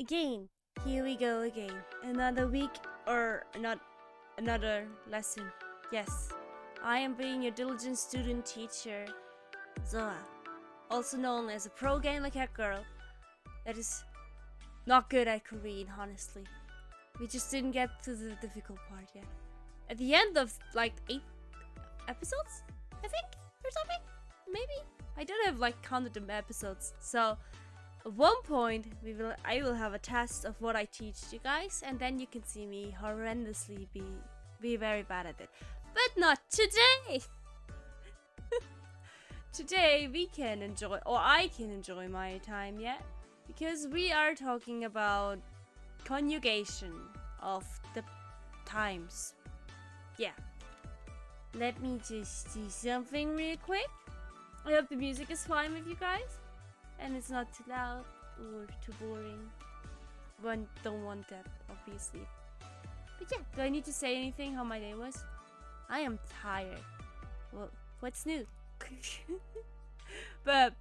Again, here we go again. Another week or not another lesson. Yes, I am being your diligent student teacher, Zoa, also known as a pro gamer cat girl that is not good at Korean, honestly. We just didn't get to the difficult part yet. At the end of like 8 episodes, I think, or something? Maybe? I don't have like counted the episodes, so at one point I will have a test of what I teach you guys, and then you can see me horrendously be very bad at it. But not today! Today we can enjoy, or I can enjoy my time yet, because we are talking about conjugation of the times. Yeah. Let me just see something real quick. I hope the music is fine with you guys, and it's not too loud or too boring. One don't want that, obviously. But yeah, do I need to say anything how my day was? I am tired. Well, what's new? But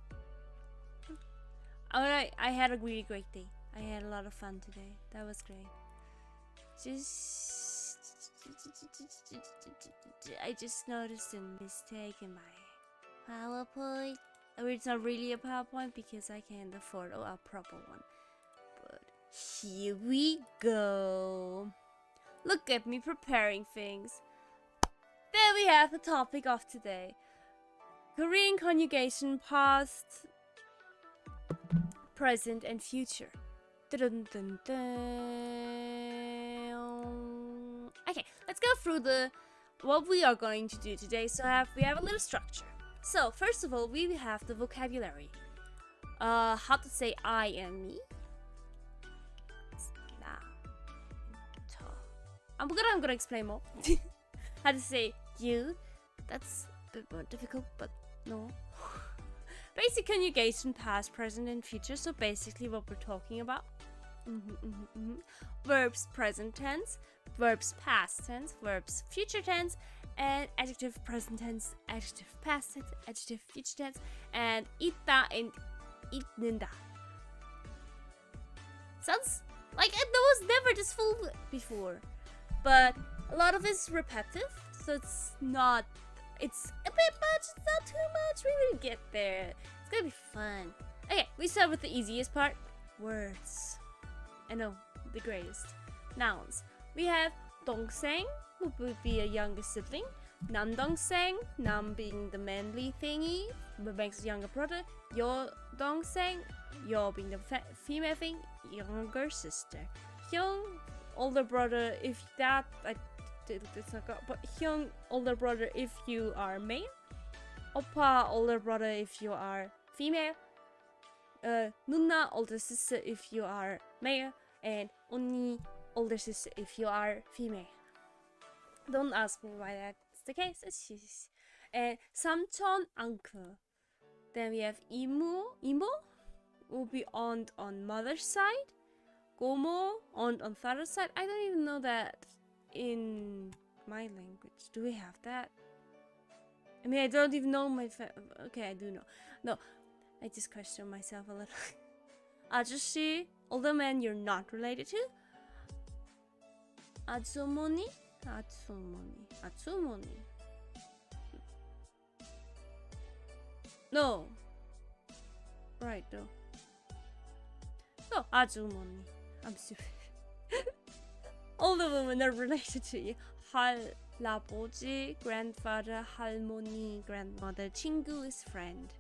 alright, I had a really great day. I had a lot of fun today. That was great. I just noticed a mistake in my PowerPoint. I mean, it's not really a PowerPoint because I can't afford a proper one. But here we go. Look at me preparing things. There we have the topic of today. Korean conjugation, past, present, and future. Dun, dun, dun. Okay, let's go through what we are going to do today. So we have a little structure. So first of all, we have the vocabulary. How to say I and me. I'm gonna explain more. How to say you. That's a bit more difficult, but no. Basic conjugation, past, present, and future. So basically what we're talking about. Verbs present tense, verbs past tense, verbs future tense, and adjective present tense, adjective past tense, adjective future tense, and 있다 and 있는다. Sounds like that was never this full before, but a lot of it's repetitive, so it's a bit much, it's not too much. We will get there. It's gonna be fun. Okay, we start with the easiest part. Words. I know, the greatest. Nouns. We have 동생, who would be a younger sibling. 남동생, nam being the manly thingy, but makes younger brother. 여동생, 여 being the female thing, younger sister. 형, older brother, if that, it's not good, but 형, older brother if you are male. 오빠, older brother if you are female. 누나, older sister if you are male. And 언니, older sister if you are female. Don't ask me why that's the case. It's just. And 삼촌, uncle. Then we have 이모 will be aunt on mother's side. 고모, aunt on father's side. I don't even know that in my language. Do we have that? I mean, I don't even know okay, I do know. No, I just question myself a little. 아저씨, older man you're not related to. 아주머니. No. Right, no. No, 아주머니. I'm stupid. Older women are related to you. 할아버지, grandfather, 할머니, grandmother, 친구 is friend.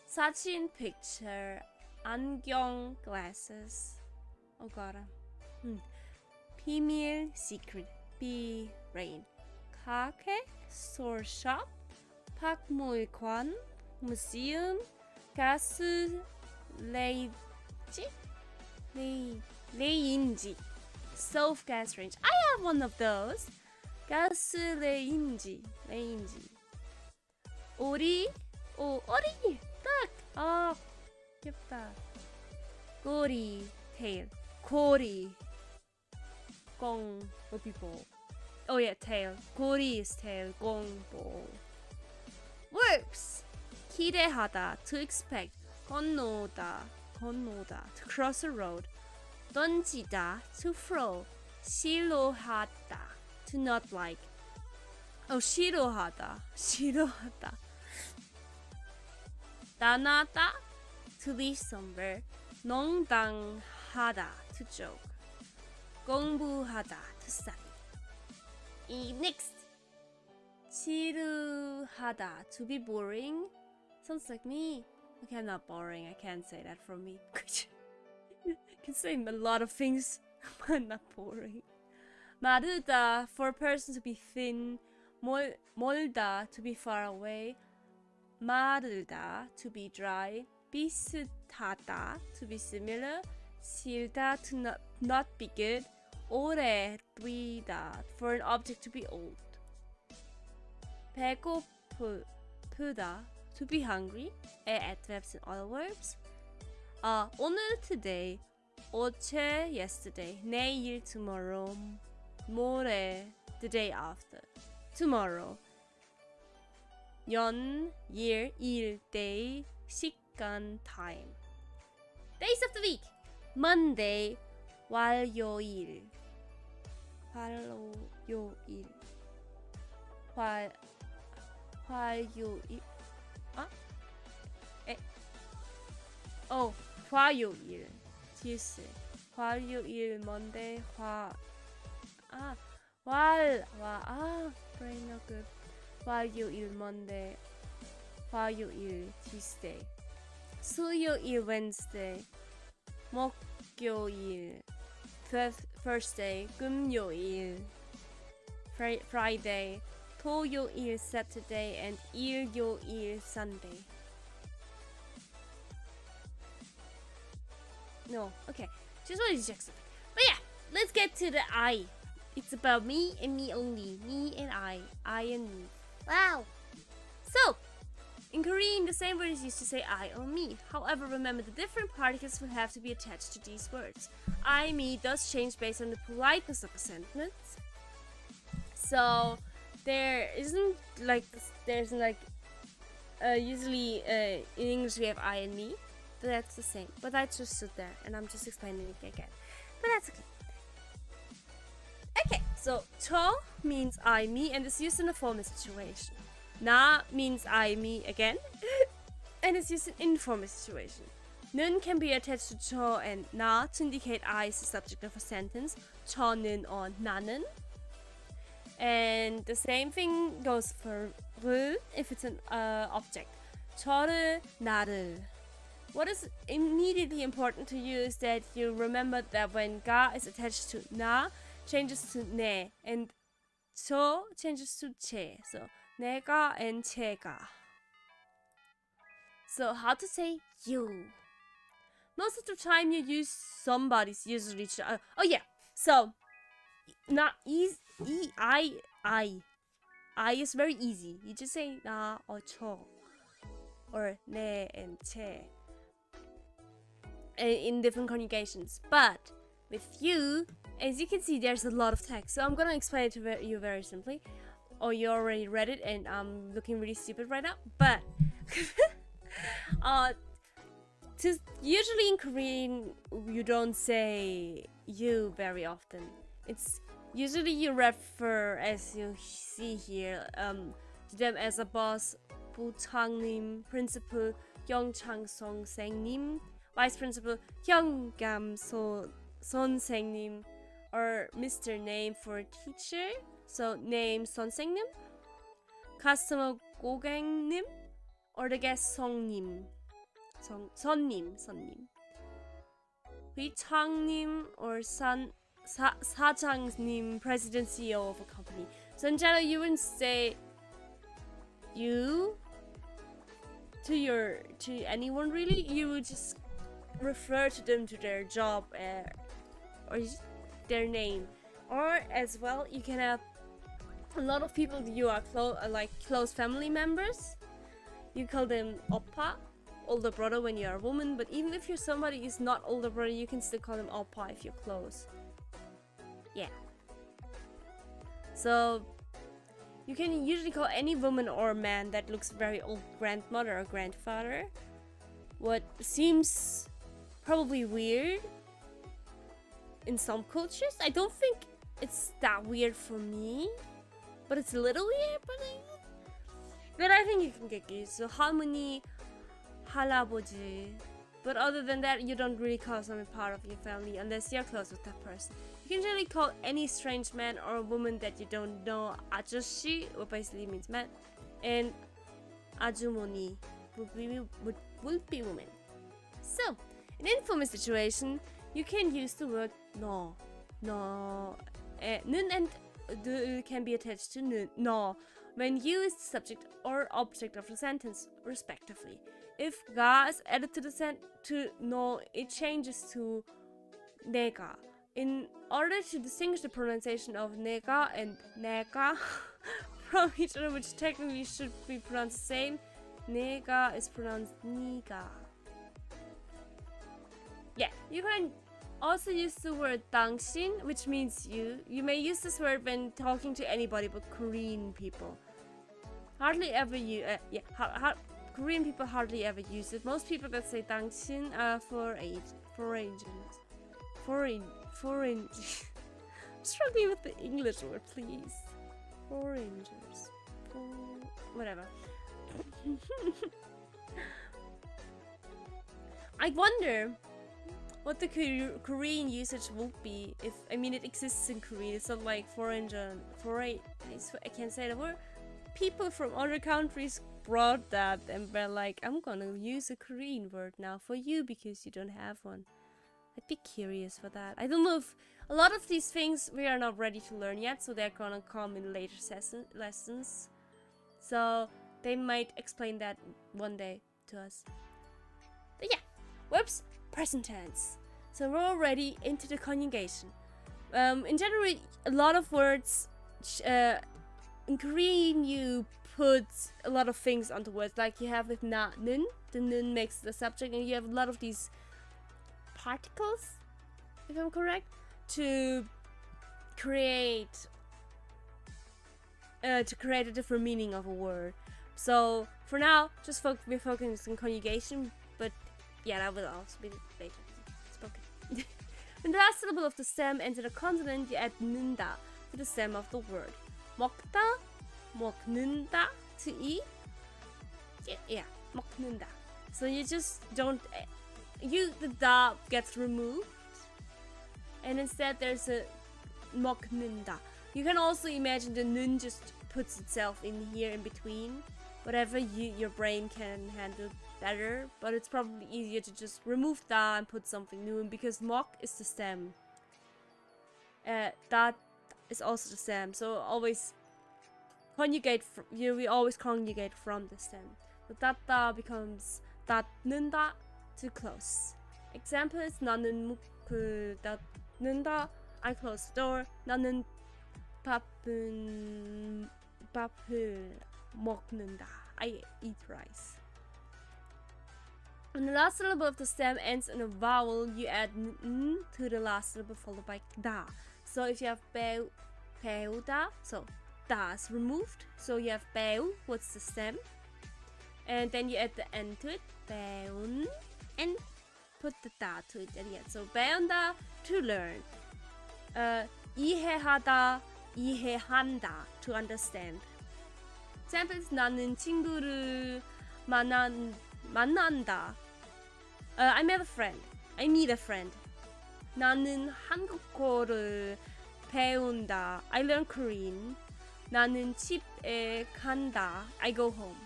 사진, picture, 안경, glasses. Oh god. 비밀, secret, be rain. 가게, store shop. 박물관, museum. 가스, 레인지. Stove gas range. I have one of those. 가스 레인지. 오리. 딱. 귀엽다. 꼬리, tail. 고리. 꽁, people. Oh yeah, tail. 고리 is tail. 꽁, ball. Verbs. 기대하다, to expect. 건너다, 건너다, to cross a road. 던지다, to throw. 싫어하다, to not like. Oh, 싫어하다. 떠나다, to leave somewhere. 농담하다, to joke. 공부하다, to study. Next. 지루하다, to be boring. Sounds like me. Okay, I'm not boring. I can't say that for me. I can say a lot of things, but not boring. 마르다, for a person to be thin. 멀다, to be far away. 마르다, to be dry. 비슷하다, to be similar. 싫다, to not be good. 오래 뛰다, for an object to be old. 배고프다, to be hungry. Adverbs and other verbs. 오늘 today, 어제 yesterday, 내일 tomorrow, 모레 the day after, tomorrow. 년, year, 일, day, 시간, time. Days of the week. Monday, 화요일. 화요일. 화요일. Tuesday. 화요일, Monday, brain not good. 화요일, Monday. 화요일, Tuesday. 수요일, Wednesday. 목요일, Thursday. 금요일, Friday. 토요일, Saturday. And 일요일, Sunday. No, okay. Just wanted to check something. But yeah, let's get to the I. It's about me and me only. Me and I and me. Wow. So, in Korean, the same word is used to say I or me. However, remember the different particles will have to be attached to these words. I, me does change based on the politeness of a sentence. So, usually in English we have I and me. But that's the same. But I just stood there and I'm just explaining it again. But that's okay. Okay, so 저 means I, me, and it's used in a formal situation. 나 means I, me again, and it's used in informal situation. 는 can be attached to 저 and 나 to indicate I is the subject of a sentence. 저는 or 나는. And the same thing goes for 를 if it's an object. 저를, 나를. What is immediately important to you is that you remember that when 가 is attached to 나, changes to 내, and 저 changes to 제. So 내가 and 제가. So how to say you? Most of the time you use somebody's usually. Oh yeah. So not easy. I is very easy. You just say 나 or 저 or 내 and 제 in different conjugations. But with you, as you can see, there's a lot of text. So I'm gonna explain it to you very simply. Or you already read it and I'm looking really stupid right now. But usually in Korean you don't say you very often. It's usually you refer, as you see here, to them as a boss, 부장님, principal, 영창 선생님, vice principal, 현감 선생님, or Mr. Name for teacher. So name 선생님, customer 고객님, or the guest 손님. 손님. 회장님 or 사장님, president, CEO of a company. So in general, you wouldn't say you to anyone really. You would just refer to them to their job or their name. Or as well, you can have a lot of people you are close family members. You call them oppa, older brother when you are a woman. But even if somebody is not older brother, you can still call them oppa if you're close. Yeah. So you can usually call any woman or man that looks very old, grandmother or grandfather. What seems probably weird in some cultures. I don't think it's that weird for me, but it's a little weird. But I think you can get used. So 할머니, 할아버지. But other than that, you don't really call someone part of your family unless you're close with that person. You can generally call any strange man or woman that you don't know 아저씨, what basically means man, and 아주머니 would be woman. So, in informal situation, you can use the word no. 는 and the can be attached to no when used subject or object of the sentence, respectively. If ga is added to no, it changes to 내가. In order to distinguish the pronunciation of 내가 and 내가 from each other, which technically should be pronounced the same, 내가 is pronounced 니가. Yeah, you can also use the word 당신, which means you. You may use this word when talking to anybody but Korean people. Hardly ever use Korean people hardly ever use it. Most people that say 당신 are foreigners. I'm struggling with the English word, please. Foreigners. Whatever. I wonder what the Korean usage would be if, it exists in Korean. It's not like I can't say the word. People from other countries brought that and were like, I'm gonna use a Korean word now for you because you don't have one. I'd be curious for that. I don't know if a lot of these things we are not ready to learn yet, so they're gonna come in later lessons. So they might explain that one day to us. But yeah, verbs present tense. So we're already into the conjugation. In general, a lot of words in Korean you put a lot of things onto words. Like you have with 나는, the nun makes the subject, and you have a lot of these particles, if I'm correct, to create a different meaning of a word. So for now, just we're focusing on conjugation, but yeah, that will also be later spoken. When the last syllable of the stem ends in a consonant, you add 는다 to the stem of the word. 먹다, 먹는다 to eat. Yeah, 먹는다. So you just don't. The da gets removed, and instead there's a 먹는다. You can also imagine the nun just puts itself in here in between, whatever your brain can handle better, but it's probably easier to just remove da and put something new in, because 먹 is the stem. Da is also the stem, so always conjugate. We always conjugate from the stem. So da becomes 닫는다, to close. Example is 나는 닫는다, I close the door. 나는 밥을 먹는다, I eat rice. When the last syllable of the stem ends in a vowel, you add n to the last syllable followed by da. So if you have 배우다, so da is removed. So you have 배우, what's the stem? And then you add the n to it, 배운, and put the da to it at the end. So 배운다, to learn. 이해하다, 이해한다, to understand. Examples: 나는 친구를 만난다. I meet a friend. 나는 한국어를 배운다. I learn Korean. 나는 집에 간다. I go home.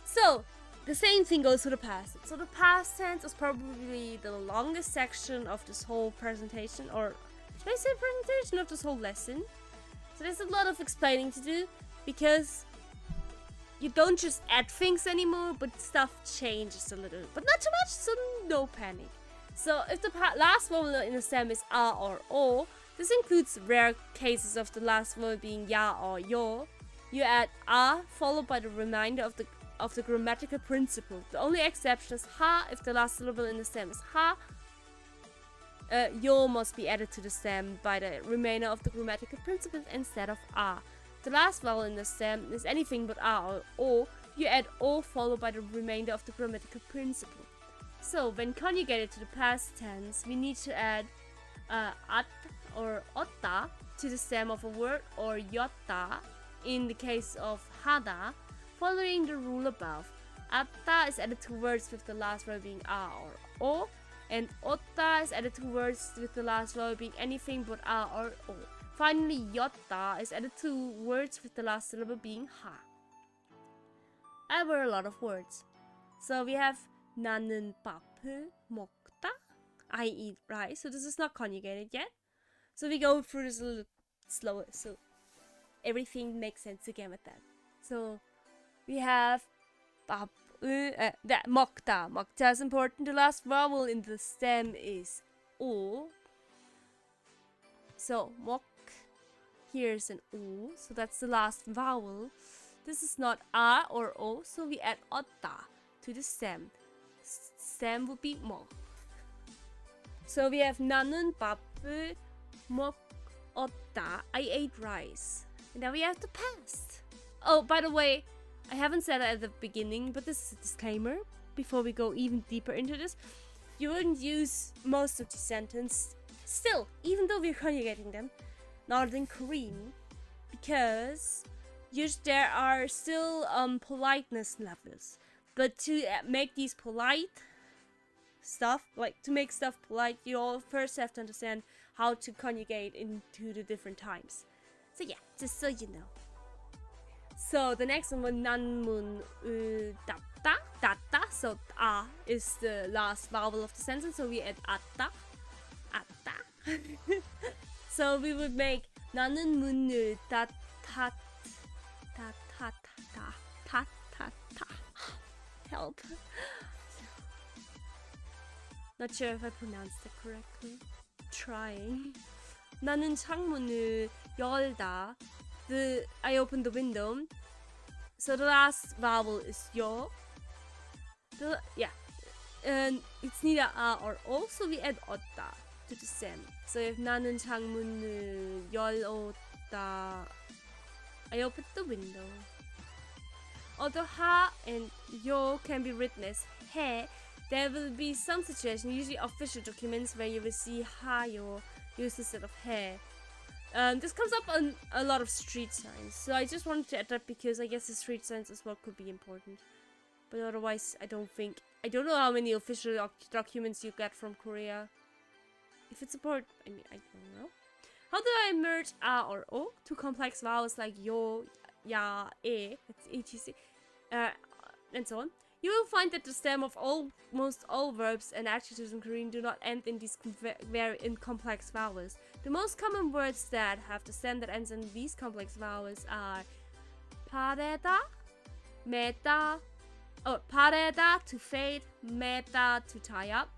So the same thing goes for the past. So the past tense is probably the longest section of this whole presentation, or should I say presentation of this whole lesson. So there's a lot of explaining to do, because you don't just add things anymore, but stuff changes a little, but not too much, so no panic. So if the last vowel in a stem is a or o, this includes rare cases of the last vowel being ya or yo. You add a followed by the remainder of the grammatical principle. The only exception is ha. If the last syllable in the stem is ha, yo must be added to the stem by the remainder of the grammatical principles instead of a. If the last vowel in the stem is anything but a or o, you add o followed by the remainder of the grammatical principle. So when conjugated to the past tense, we need to add at or otta to the stem of a word, or yotta in the case of hada, following the rule above. Atta is added to words with the last verb being a or o, and otta is added to words with the last verb being anything but a or o. Finally, yotta is added to words with the last syllable being ha. I were a lot of words. So we have 나는 밥을 먹다. I eat rice. So this is not conjugated yet. So we go through this a little slower. So everything makes sense again with that. So we have 먹다. 먹다 is important. The last vowel in the stem is o. So 먹. Here's an o. So that's the last vowel. This is not a or o. So we add otta to the stem. Stem would be 먹. So we have 나는 밥을 먹었다. I ate rice. And now we have the past. Oh, by the way, I haven't said it at the beginning, but this is a disclaimer before we go even deeper into this. You wouldn't use most of the sentence still, even though we're conjugating them, not in Korean, because there are still politeness levels. But to make these polite stuff, like to make stuff polite, you all first have to understand how to conjugate into the different times. So yeah, just so you know. So the next one, 난문 닫다, 닫다. So a is the last vowel of the sentence, so we add 아따, 아따. So we would make 나는 문을 닫다, 닫다, 닫다, 닫다. Help. Not sure if I pronounced it correctly. Trying. 나는 창문을 열다. I opened the window. So the last vowel is yo. And it's neither a or o, so we add otta to the stem. So if 나는 창문을 열었다, I opened the window. Although ha and yo can be written as he, there will be some situations, usually official documents, where you will see ha yo used instead of he. This comes up on a lot of street signs, so I just wanted to add that because I guess the street signs as well could be important. But otherwise, I don't know how many official documents you get from Korea. If it's important, I don't know. How do I merge a or o to complex vowels like yo, ya, e, etc. And so on? You will find that the stem of almost all verbs and adjectives in Korean do not end in these very complex vowels. The most common words that have the stem that ends in these complex vowels are 바래다, 매다, 바래다 to fade, 매다 to tie up,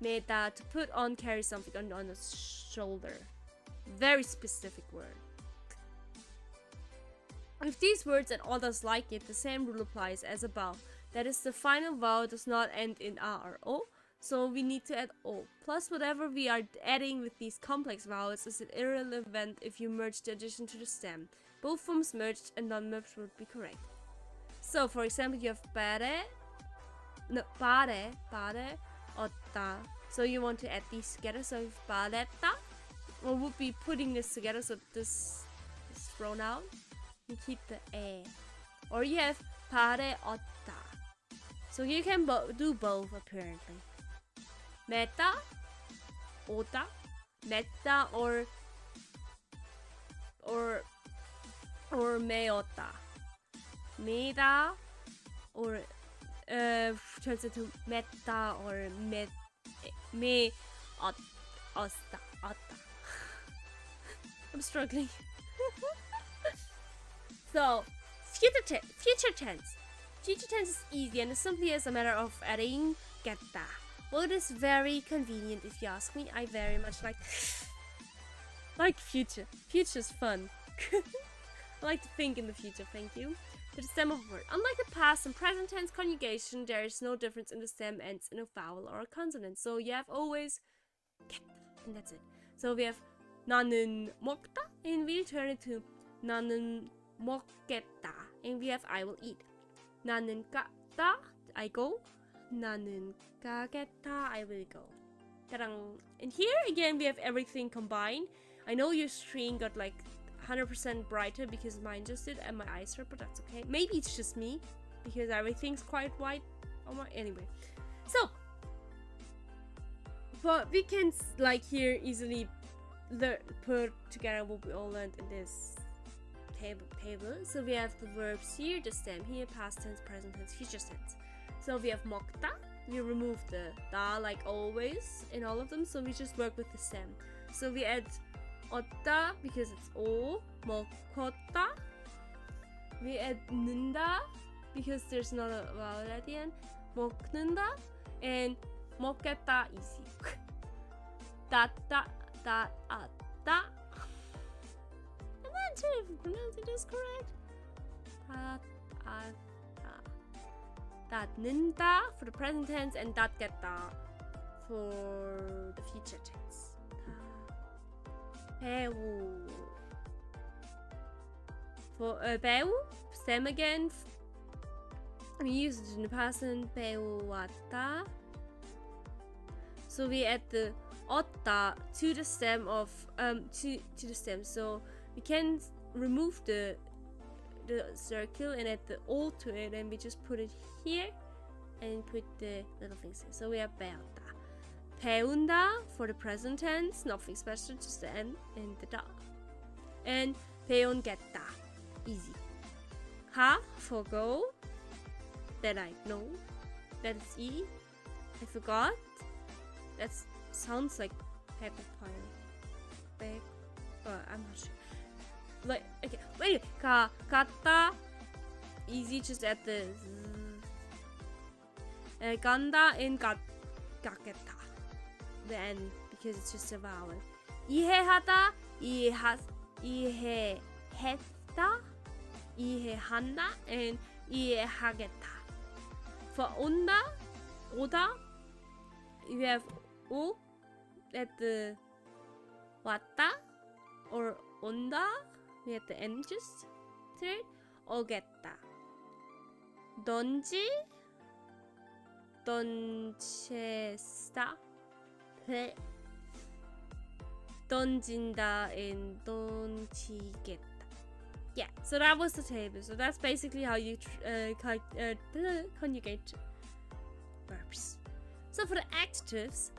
매다 to put on, carry something on the shoulder. Very specific word. With these words and others like it, the same rule applies as above. That is, the final vowel does not end in a or o, so we need to add o. Plus, whatever we are adding with these complex vowels is irrelevant if you merge the addition to the stem. Both forms merged and non-merged would be correct. So, for example, you have pare, otta. So you want to add these together. So if paretta, we would be putting this together. So this is thrown out. You keep the e. Or you have pare otta. So you can do both apparently. Meta, ota, meta or meota. Meda or turns into meta or me osta. I'm struggling. So future tense. Future tense is easy and is simply as a matter of adding getta. Well, it is very convenient if you ask me. I very much like future. Future's fun. I like to think in the future, thank you. To the stem of a word. Unlike the past and present tense conjugation, there is no difference in the stem ends in a vowel or a consonant. So you have always getta, and that's it. So we have 나는 먹다, and we turn it to 나는 먹겠다, and we have I will eat. 나는 가다, I go. 나는 가겠다. I will go. Ta-dang. And here again we have everything combined. I know your screen got like 100% brighter because mine just did and my eyes hurt, but that's okay. Maybe it's just me because everything's quite white. Oh my, anyway. So, but we can like here easily put together what we all learned in this table. So we have the verbs here, the stem here, past tense, present tense, future tense. So we have 먹다. We remove the da like always in all of them. So we just work with the stem. So we add 얻다 because it's o. 먹었다. We add 는다 because there's not a vowel at the end. 먹는다 and 먹겠다 easy. da. I'm not sure if I'm pronouncing this correct. 닫는다 for the present tense and 닫겠다 for the future tense. 배우 for 배우, stem again. We use it in the past tense. 배우왔다. So we add the 얻다 to the stem of to the stem. So we can remove the circle and add the O to it, and we just put it here and put the little things here. So we have 배웠다. 배운다 for the present tense, nothing special, just the N and the da. And 배운겠다, easy. 가 for go, that I know, that is E. I forgot, that sounds like paper pile. Bag, I'm not sure. Like, okay, wait, 갔다, easy, just add the 간다 and 가겠다, the end, because it's just a vowel. 이해하다, 이해했다, 이해한다, and 이해하겠다. For 오다, you have O at the 왔다 or 온다. We have the N just third. 오겠다. 던체스다. 던진다 and 던지겠다. Yeah, so that was the table. So that's basically how you conjugate verbs. So for the adjectives,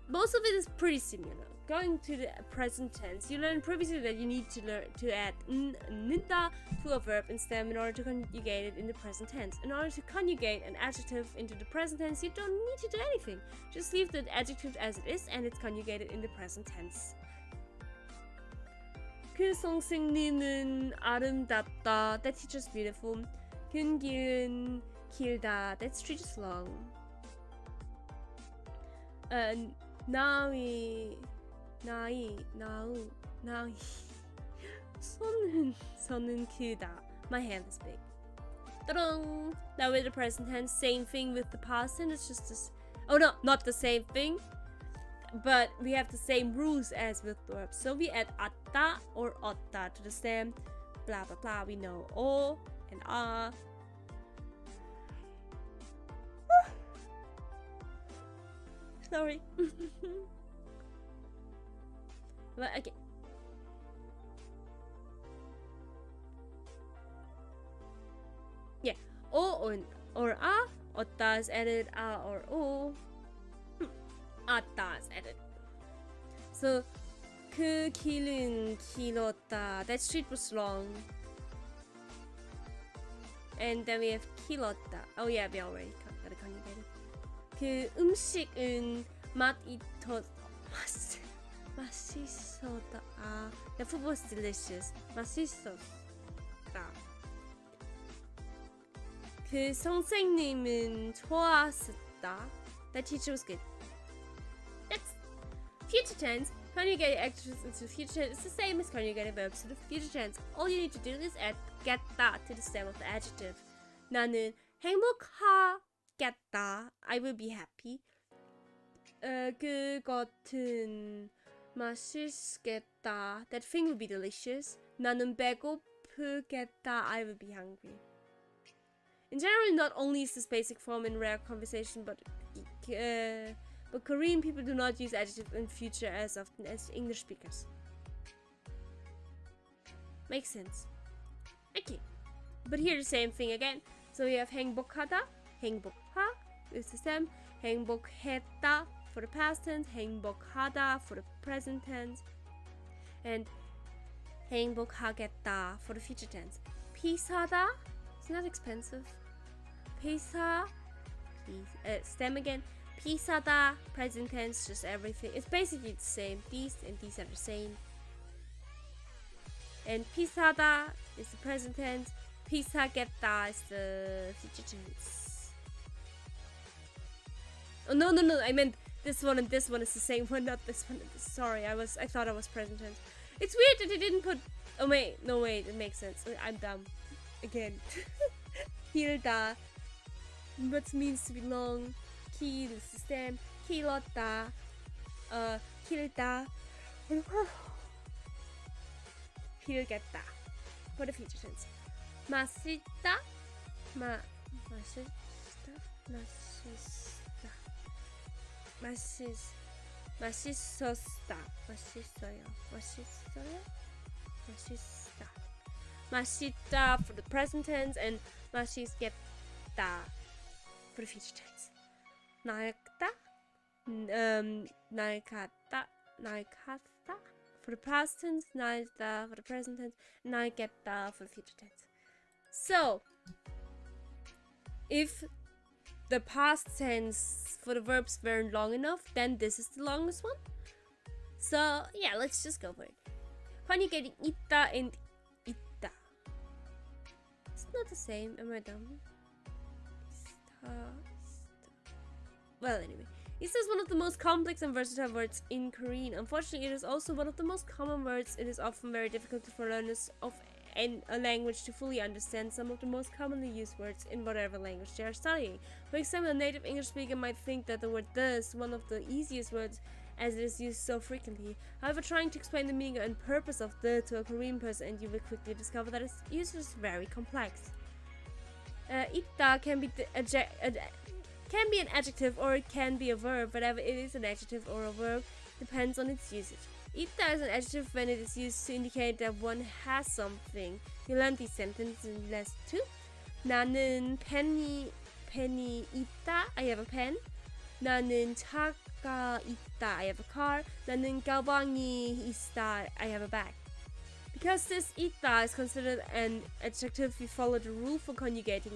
most of it is pretty similar. Going to the present tense, you learned previously that you need to learn to add nida to a verb in stem in order to conjugate it in the present tense. In order to conjugate an adjective into the present tense, you don't need to do anything. Just leave the adjective as it is and it's conjugated in the present tense. 그 선생님은 아름답다. That teacher's beautiful. 그 길은 길다. That street is long. 나이 손은 크다. My hand is big. Ta-dang! Now with the present tense, same thing with the past tense. It's just this. Oh no, not the same thing. But we have the same rules as with verbs. So we add atta or otta to the stem. Blah blah blah. We know o and a. Sorry. But okay. Yeah. O or a. Otta is added. A or o. 아따 is added. So 그 길은 길었다. That street was long. And then we have 길었다. Oh yeah, we already got it conjugated. 그 음식은 맛있었다. The food was delicious. 맛있었다. 그 선생님은 좋았었다. That teacher was good. Next, future tense. Conjugating adjectives into future tense is the same as conjugating verbs to the future tense. All you need to do is add 겠다 to the stem of the adjective. 나는 행복하겠다. I will be happy. 그것은 맛있겠다. That thing will be delicious. 나는 배고프겠다. I will be hungry. In general, not only is this basic form in rare conversation, but Korean people do not use adjective in future as often as English speakers. Makes sense. Okay. But here the same thing again. So we have 행복하다, 행복하 is the same. 행복했다 for the past tense, 행복하다 for the present tense, and 행복하겠다 for the future tense. 비싸다, it's not expensive. 비싸, stem again. 비싸다, present tense, just everything. It's basically the same. These and these are the same. And 비싸다 is the present tense. 비싸겠다 is the future tense. Oh no! I meant this one and this one is the same one, not this one. Sorry, I thought I was present tense. It's weird that they didn't put. Oh wait, no wait, it makes sense. I'm dumb. Again. 길다, what means to belong. 길 is the stem. 길었다, 길다. 길겠다 for the future tense. 맛있다, 맛있다. 맛있었다. 맛있다 for the present tense and 맛있겠다 for the future tense. 낡다, 낡았다 for the past tense, 낡다 for the present tense, 낡겠다 for the future tense. So, if the past tense for the verbs weren't long enough, then this is the longest one. So, yeah, let's just go for it. Conjugating 있다 and 있다. It's not the same, am I dumb? Well, anyway. This is one of the most complex and versatile words in Korean. Unfortunately, it is also one of the most common words. It is often very difficult for learners of a language to fully understand some of the most commonly used words in whatever language they are studying. For example, a native English speaker might think that the word "this" is one of the easiest words as it is used so frequently. However, trying to explain the meaning and purpose of "the" to a Korean person, and you will quickly discover that its use is very complex. 있다 can be can be an adjective or it can be a verb. Whatever it is, an adjective or a verb, depends on its usage. 있다 is an adjective when it is used to indicate that one has something. You learned these sentences in lesson 2. 나는 펜이 있다. I have a pen. 나는 차가 있다. I have a car. 나는 가방이 있다. I have a bag. Because this 있다 is considered an adjective, we follow the rule for conjugating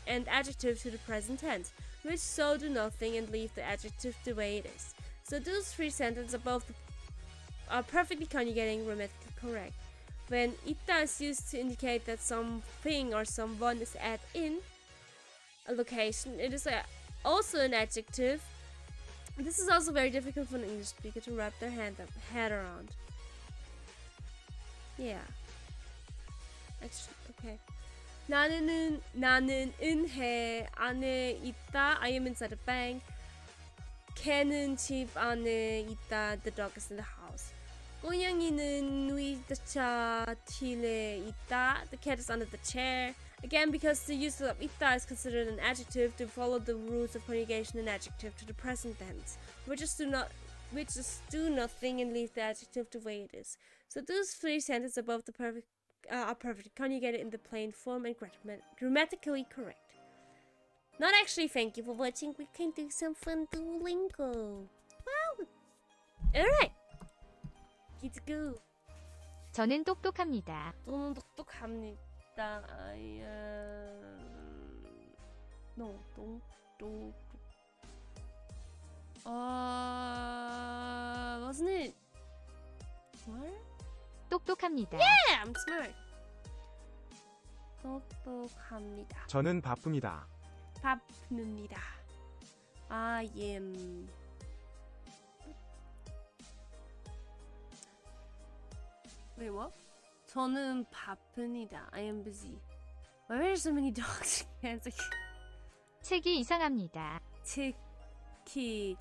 an adjective to the present tense, which so do nothing and leave the adjective the way it is. So those three sentences above are perfectly conjugating grammatically correct. When 있다 is used to indicate that something or someone is in a location, it is also an adjective. This is also very difficult for an English speaker to wrap their head around. Yeah. Actually, okay. 나는 은행 안에 있다. I am inside a bank. 개는 집 안에 있다. The dog is in the house. 고양이는 의자 뒤에 있다. The cat is under the chair. Again, because the use of 있다 is considered an adjective, to follow the rules of conjugation, an adjective to the present tense, which is do nothing and leave the adjective the way it is. So those three sentences above are perfectly conjugated in the plain form and grammatically correct. Not actually. Thank you for watching. We can do some fun Duolingo. Wow. Alright. Let's go. 저는 똑똑합니다. 저는 똑똑합니다. I no, don't. Wasn't it smart? 똑똑합니다. Yeah, I'm smart. 똑똑합니다. 저는 바쁩니다. 바쁩니다. I am. Wait, what? 저는 바쁩니다. I am busy. Why are there so many dogs? 책이 이상합니다. 치키,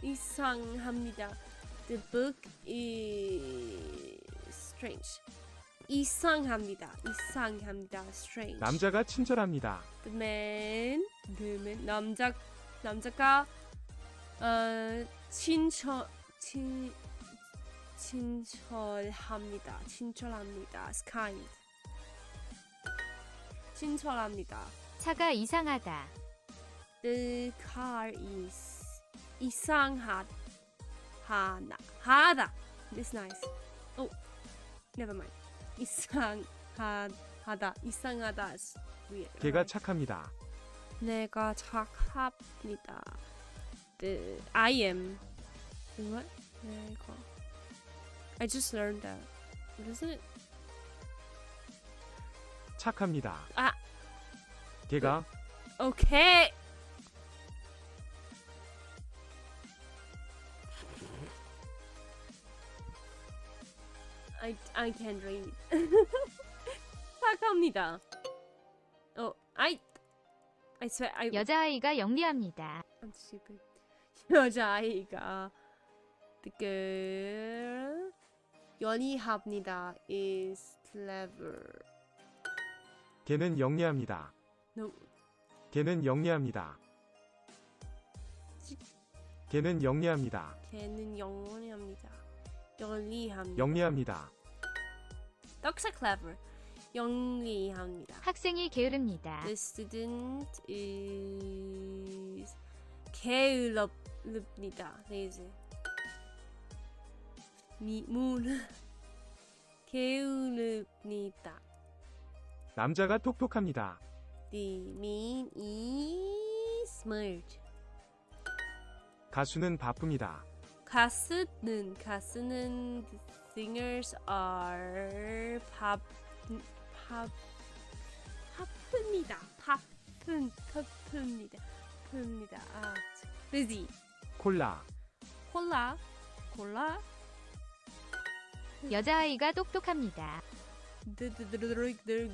이상합니다. The book is strange. 이상합니다. Strange. 남자가 친절합니다. The man. 남자가 친절합니다. Is kind. 친절합니다. 차가 이상하다. The car is 이상하다. It's nice. Oh, never mind. 이상하다. is weird. 걔가 착합니다. 내가 착합니다. I am. What? I just learned that. What is it? 착합니다. 아. 걔가 Okay. I can't read. 착합니다. Oh, I swear 여자아이가 영리합니다. I'm stupid. 여자아이가 the girl 연희합니다 is clever. 걔는 영리합니다. No. 걔는 영리합니다. 걔는 영리합니다. 걔는 영리합니다. 영리합니다. Dogs are clever. 영리합니다. 학생이 게으릅니다. The student is 게으릅니다. Lazy. 게으릅니다. 남자가 똑똑합니다. The man is smart. 가수는 바쁩니다. 가수는 the singers are 바쁩니다. busy. 콜라. 콜라. 여자아이가 똑똑합니다. The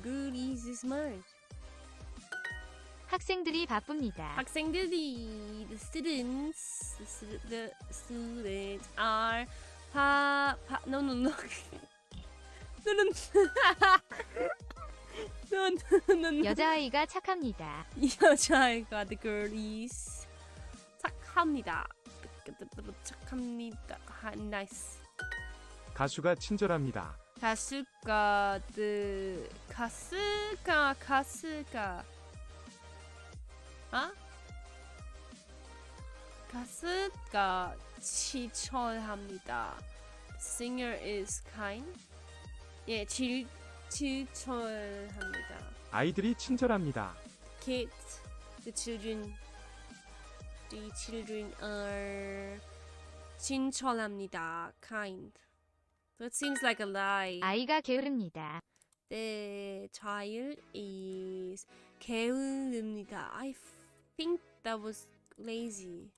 girl is smart. 학생들이 바쁩니다. 학생들이 the students are no 여자아이가 착합니다. 여자아이가 the girl is 착합니다. nice. 가수가 친절합니다. 가수가 가수가 친절합니다. Singer is kind. 예, 친절합니다. 아이들이 친절합니다. Kids, the children are 친절합니다. Kind. That seems like a lie. 아이가 게으릅니다. The child is 게으릅니다. I think that was lazy.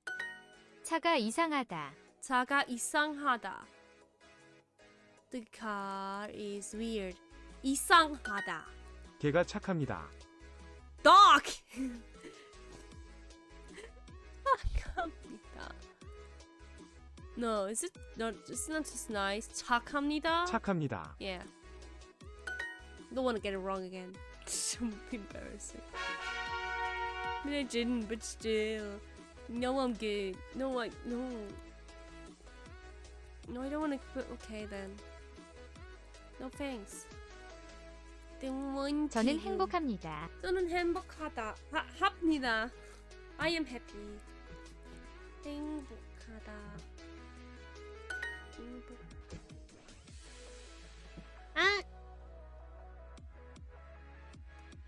차가 이상하다. 차가 이상하다. The car is weird. 이상하다. 걔가 착합니다. Dog. 착합니다. No, is it not? It's not just nice. 착합니다. 착합니다. Yeah. Don't want to get it wrong again. So embarrassing. I mean, I didn't, but still. No, I'm good. No, I don't want to quit. Okay then. No thanks. 저는 행복합니다. 저는 행복하다. 합니다. I am happy. 행복하다.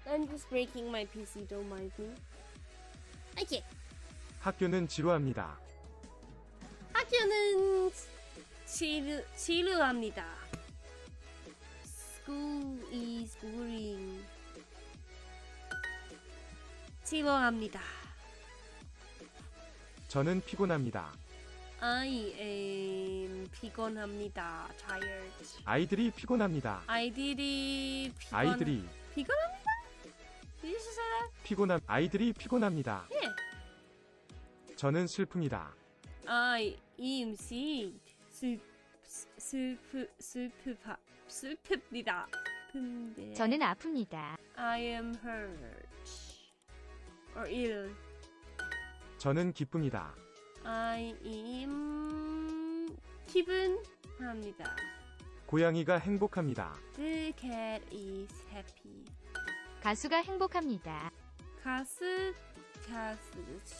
I'm just breaking my PC. Don't mind me. Okay. 학교는 지루합니다. 학교는 지루합니다. School is boring. 지루합니다. 저는 피곤합니다. I am 피곤합니다. Tired. 아이들이 피곤합니다. 아이들이 아이들이 피곤합니다? Did you say that? 아이들이 피곤합니다. Yeah. 저는 슬픕니다. I am sad. 슬픕니다. 근데 저는 아픕니다. I am hurt or ill. 저는 기쁩니다. I am 기분합니다. 고양이가 행복합니다. The cat is happy. 가수가 행복합니다. 가수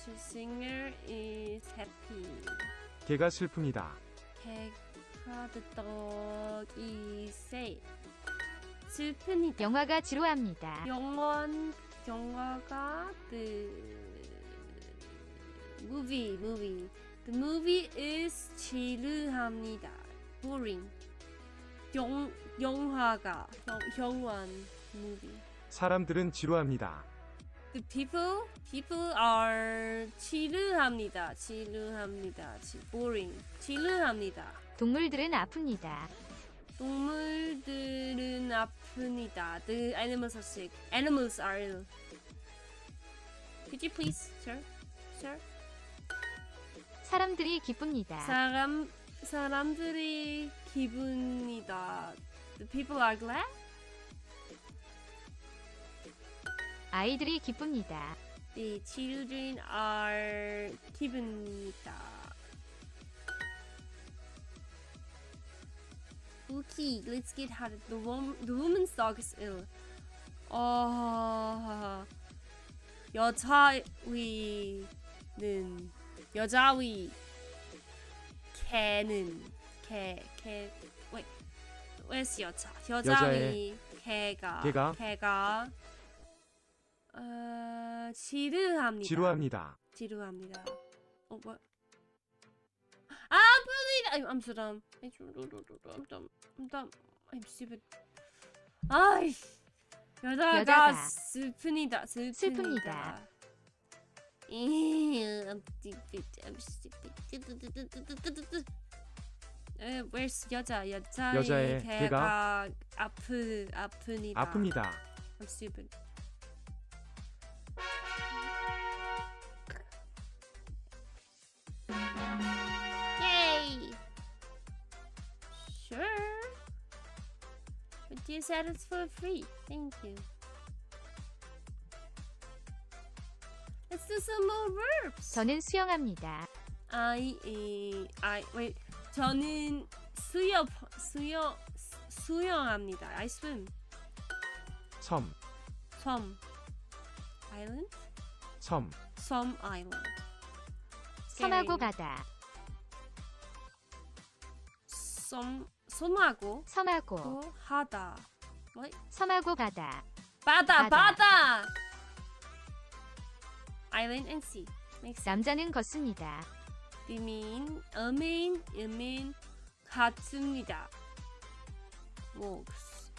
singer is happy. 개가 슬픕니다. 개가 the dog is sad. 슬픕니다. 영화가 지루합니다. 영화가 the movie. The movie is 지루합니다. boring. 영화가 영원 movie. 사람들은 지루합니다. The people are 지루합니다. boring. 지루합니다. 동물들은 아픕니다. 동물들은 아픕니다. The animals are sick. Animals are ill. Could you please, sir? 사람들이 기쁩니다. 사람들이 기분이다. The people are glad. 아이들이 기쁩니다. The children are 기분이다. Okay, let's get hard. The woman's dog is ill. 여자의 개는 wait, where's 여자의 개가 지루합니다. 뭐야? I'm so dumb. I'm dumb. I'm stupid. 여자가 여자가 슬픕니다. 슬픕니다. I'm stupid. Where's 여자의 개가 아픕니다. I'm stupid. Yay! Sure. But you said it's for free. Thank you. Let's do some more verbs. 저는 수영합니다. wait. 저는 수영합니다. I swim. 섬 Island. 섬 Some island. 섬하고 가다. 섬하고 섬하고 하다. What? 섬하고 가다. 바다. Island and sea. Makes sense. 남자는 걷습니다. 비민, 음인, 같습니다. Walks.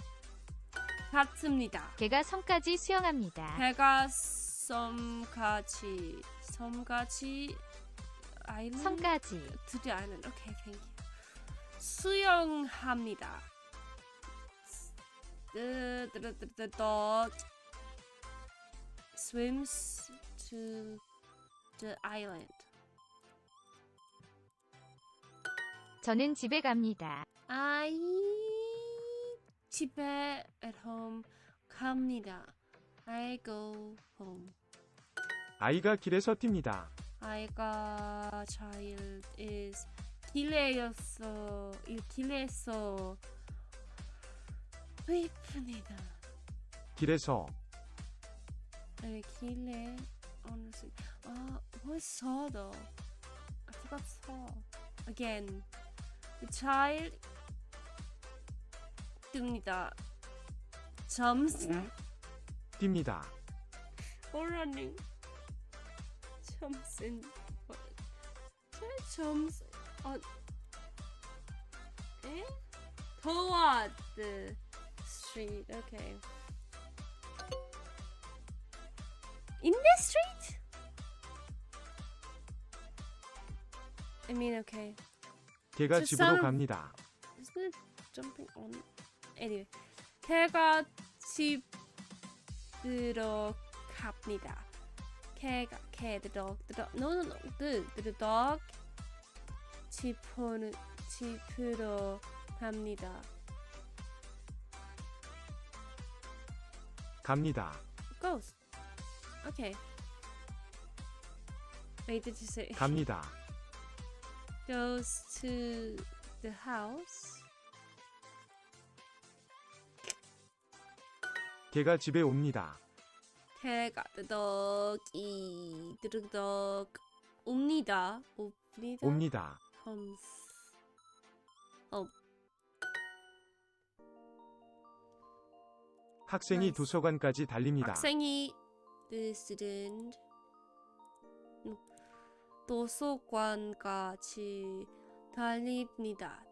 같습니다. 개가 섬까지 수영합니다. 배가 섬까지 아일랜드? 섬까지 To the island. Okay, thank you. 수영합니다. The dog swims to the island. 저는 집에 갑니다. I 집에 at home 갑니다. I go home. 아이가 길에서 뜁니다. 아이가 child is 길에서 힙니다. 길에서 길에 honestly. What's saw though? I forgot saw. Again, the child 뜹니다. Jumps 뜁니다. or running. Jumps in. Jumps on. Toward the street. Okay. In the street? I mean, okay. 개가 Just 집으로 sound- 갑니다. Isn't it jumping on? Anyway, 개가 집으로 갑니다. the dog, the dog 집으로 갑니다. 갑니다. Goes. Okay. Wait, did you say 갑니다. goes to the house? 개가 집에 옵니다. 개가 드덕 옵니다. 옵니다. comes. 학생이 Nice. 도서관까지 달립니다. 학생이 the student 도서관까지 달립니다.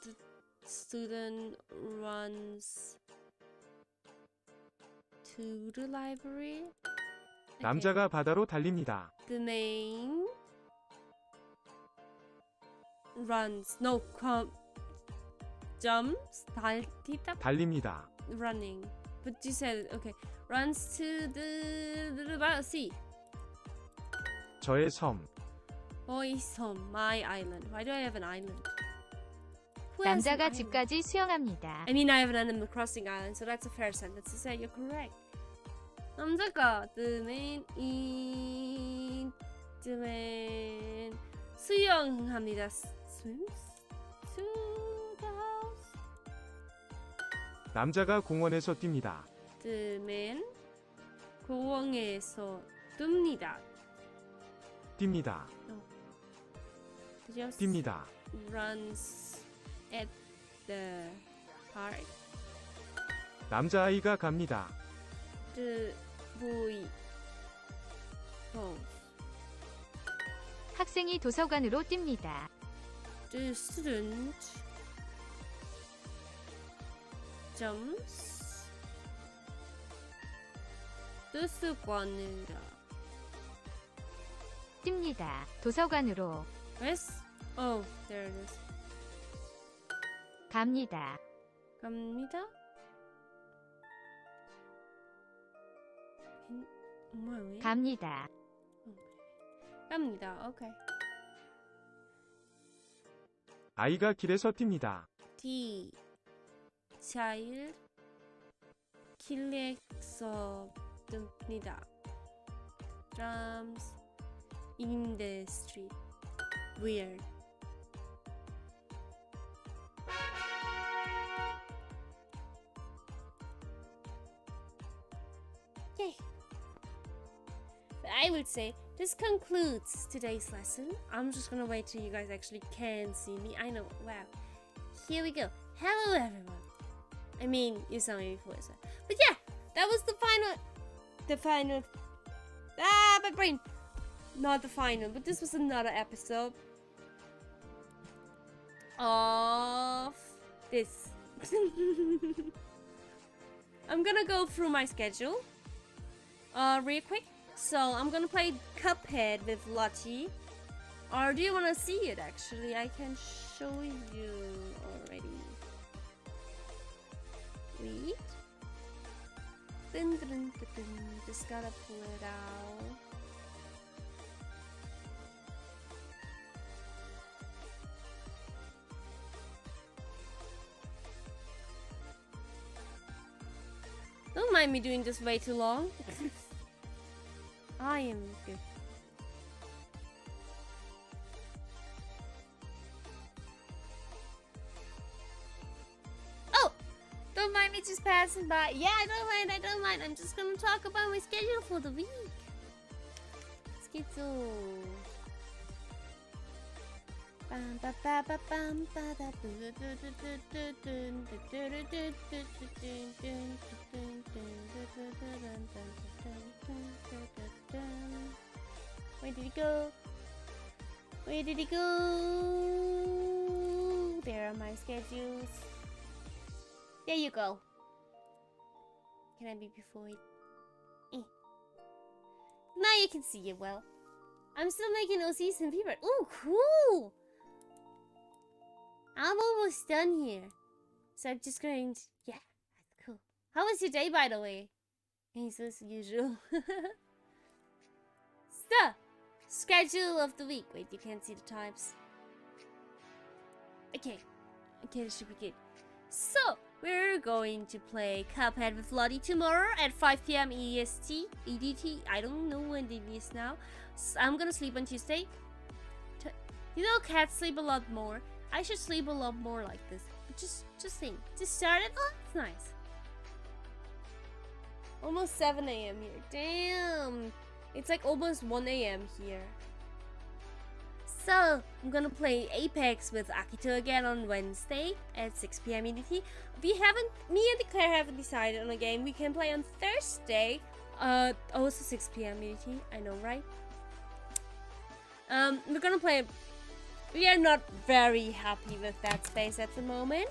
The student runs to the library. 남자가 바다로 달립니다. The man runs. No, jumps. 달립니다. Running. But you said okay. Runs to the sea. 저의 섬. Boy home. My island. Why do I have an island? Who has an 남자가 island? 집까지 수영합니다. I mean, I have an animal crossing island, so that's a fair sentence to say. You're correct. 남자가 뜨면 수영합니다. Swims to the house. 남자가 공원에서 뜁니다. 뜨면 공원에서 뜹니다. 뜁니다. Just 뜁니다. runs at the park. 남자아이가 갑니다. The boy goes. 학생이 도서관으로 뜁니다. The student jumps. 도서관으로. 뜁니다. 도서관으로 Yes? Oh, there it is. 갑니다. 갑니다. 뭐야 왜? 갑니다. 갑니다. Okay. 아이가 길에서 뜁니다. The child 길에서 뜹니다. Jumps in the street. Weird. Yay. But I would say this concludes today's lesson. I'm just gonna wait till you guys actually can see me. I know. Wow. Here we go. Hello, everyone. I mean, you saw me before, so. But yeah, that was the final. My brain. Not the final, but this was another episode of this. I'm gonna go through my schedule real quick. So I'm gonna play Cuphead with Lottie. Or do you wanna see it actually? I can show you already. Wait. Dun, dun, dun, dun. Just gotta pull it out. Don't mind me doing this way too long. I am good. Oh! Don't mind me just passing by. Yeah, I don't mind. I'm just gonna talk about my schedule for the week. Schedule. Where did he go? Where did he go? There are my schedules. There you go. Can I be before it? Now you can see it well. I'm still making OCs and fever. Ooh, cool! I'm almost done here. So I'm just going to... Yeah, that's cool. How was your day, by the way? It's as usual. So schedule of the week. Wait, you can't see the times. Okay, this should be good. So, we're going to play Cuphead with Lottie tomorrow at 5 p.m. EST, EDT. I don't know when it is now. So I'm gonna sleep on Tuesday. You know, cats sleep a lot more. I should sleep a lot more like this. But just think. Just started. Oh, it's nice. Almost 7 a.m. here. Damn. It's like almost 1 a.m. here. So, I'm gonna play Apex with Akito again on Wednesday at 6 p.m. EDT. Me and Claire haven't decided on a game we can play on Thursday. Also 6 p.m. EDT. I know, right? We're gonna play. We are not very happy with that space at the moment.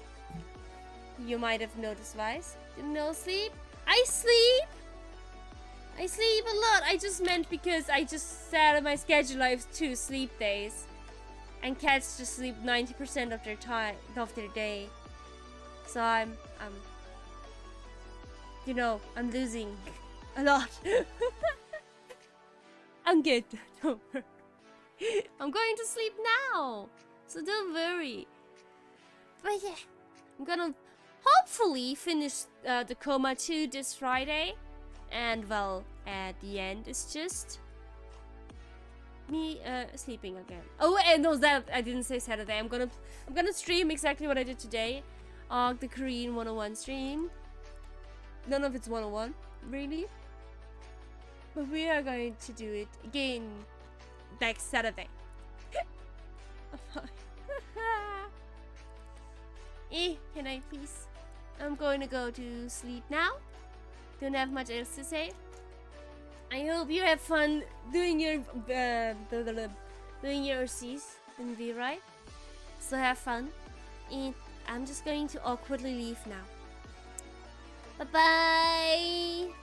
You might have noticed, Vice. No sleep. I sleep a lot. I just meant because I just said on my schedule I have 2 sleep days, and cats just sleep 90% of their time of their day. So I'm losing a lot. I'm good. Don't worry. I'm going to sleep now, so don't worry. But yeah, I'm gonna hopefully finish the Coma 2 this Friday. And well, at the end, it's just me sleeping again. Oh, and no, that I didn't say Saturday. I'm gonna stream exactly what I did today. The Korean 101 stream. None of it's 101, really. But we are going to do it again next Saturday. Can I please? I'm going to go to sleep now. Don't have much else to say. I hope you have fun doing your C's in V, right? So have fun. And I'm just going to awkwardly leave now. Bye bye.